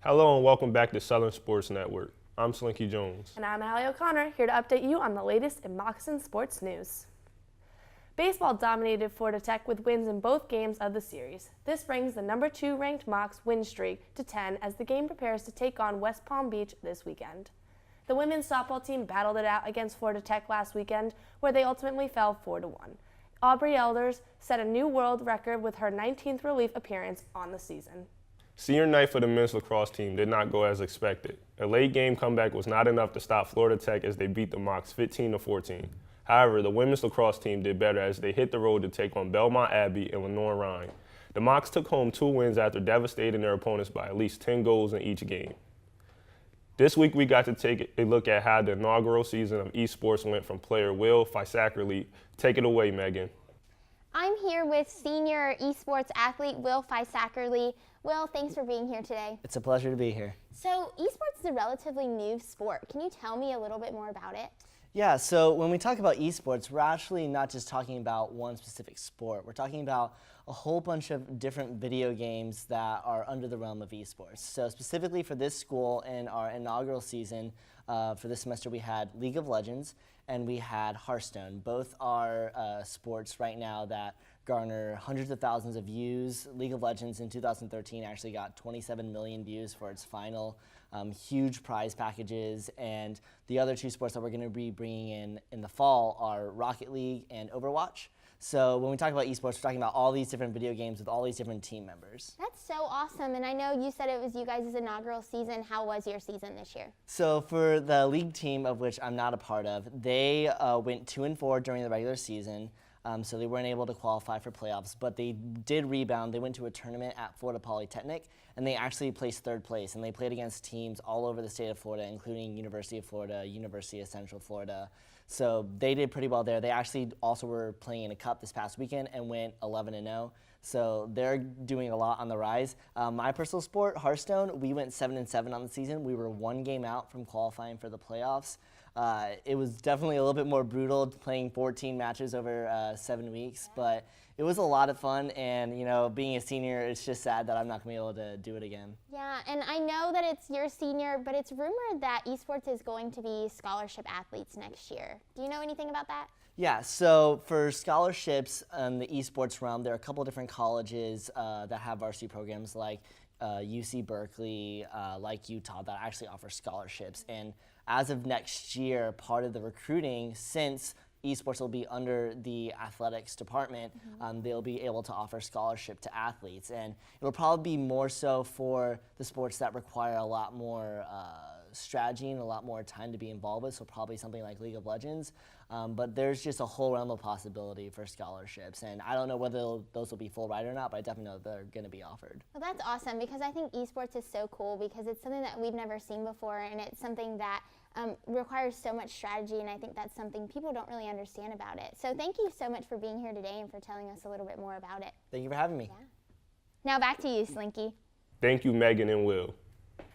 Hello and welcome back to Southern Sports Network. I'm Slinky Jones. And I'm Allie O'Connor, here to update you on the latest in Mocs sports news. Baseball dominated Florida Tech with wins in both games of the series. This brings the number 2 ranked Mocs win streak to 10 as the game prepares to take on West Palm Beach this weekend. The women's softball team battled it out against Florida Tech last weekend, where they ultimately fell 4-1. Aubrey Elders set a new world record with her 19th relief appearance on the season. Senior night for the men's lacrosse team did not go as expected. A late game comeback was not enough to stop Florida Tech as they beat the Mocs 15-14. However, the women's lacrosse team did better as they hit the road to take on Belmont Abbey and Lenore-Rhine. The Mocs took home 2 wins after devastating their opponents by at least 10 goals in each game. This week we got to take a look at how the inaugural season of esports went from player Will Fisackerly. Take it away, Megan. I'm here with senior esports athlete Will Fisackerly. Will, thanks for being here today. It's a pleasure to be here. So esports is a relatively new sport. Can you tell me a little bit more about it? Yeah, so when we talk about esports, we're actually not just talking about one specific sport. We're talking about a whole bunch of different video games that are under the realm of esports. So specifically for this school in our inaugural season, for this semester we had League of Legends and we had Hearthstone. Both are sports right now that garner hundreds of thousands of views. League of Legends in 2013 actually got 27 million views for its final. Huge prize packages, and the other 2 sports that we're going to be bringing in the fall are Rocket League and Overwatch. So when we talk about esports, we're talking about all these different video games with all these different team members. That's so awesome, and I know you said it was you guys' inaugural season. How was your season this year? So for the league team, of which I'm not a part of, they went 2-4 during the regular season. So they weren't able to qualify for playoffs, but they did rebound. They went to a tournament at Florida Polytechnic, and they actually placed 3rd place. And they played against teams all over the state of Florida, including University of Florida, University of Central Florida. So they did pretty well there. They actually also were playing in a cup this past weekend and went 11-0. So they're doing a lot on the rise. My personal sport, Hearthstone, we went 7-7 on the season. We were 1 game out from qualifying for the playoffs. It was definitely a little bit more brutal playing 14 matches over 7 weeks, but it was a lot of fun, and you know, being a senior, it's just sad that I'm not going to be able to do it again. Yeah, and I know that it's your senior, but it's rumored that esports is going to be scholarship athletes next year. Do you know anything about that? Yeah, so for scholarships in the esports realm, there are a couple different colleges that have varsity programs like UC Berkeley, like Utah, that actually offer scholarships. And as of next year, part of the recruiting, since esports will be under the athletics department, they'll be able to offer scholarship to athletes. And it'll probably be more so for the sports that require a lot more strategy and a lot more time to be involved with, so probably something like League of Legends. But there's just a whole realm of possibility for scholarships, and I don't know whether those will be full ride or not, but I definitely know they're going to be offered. Well, that's awesome, because I think esports is so cool because it's something that we've never seen before, and it's something that requires so much strategy, and I think that's something people don't really understand about it. So thank you so much for being here today and for telling us a little bit more about it. Thank you for having me. Yeah. Now back to you, Slinky. Thank you, Megan and Will.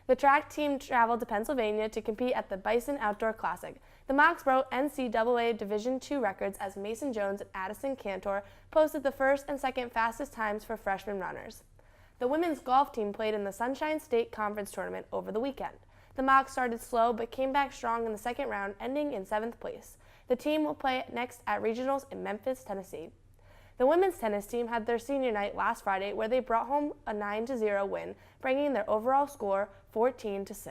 The track team traveled to Pennsylvania to compete at the Bison Outdoor Classic. The Mocs broke NCAA Division II records as Mason Jones and Addison Cantor posted the 1st and 2nd fastest times for freshman runners. The women's golf team played in the Sunshine State Conference Tournament over the weekend. The Mocs started slow but came back strong in the 2nd round, ending in 7th place. The team will play next at regionals in Memphis, Tennessee. The women's tennis team had their senior night last Friday, where they brought home a 9-0 win, bringing their overall score 14-6.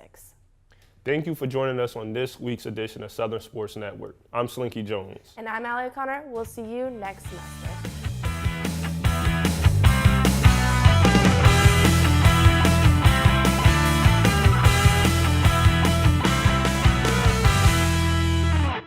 Thank you for joining us on this week's edition of Southern Sports Network. I'm Slinky Jones. And I'm Allie O'Connor. We'll see you next semester.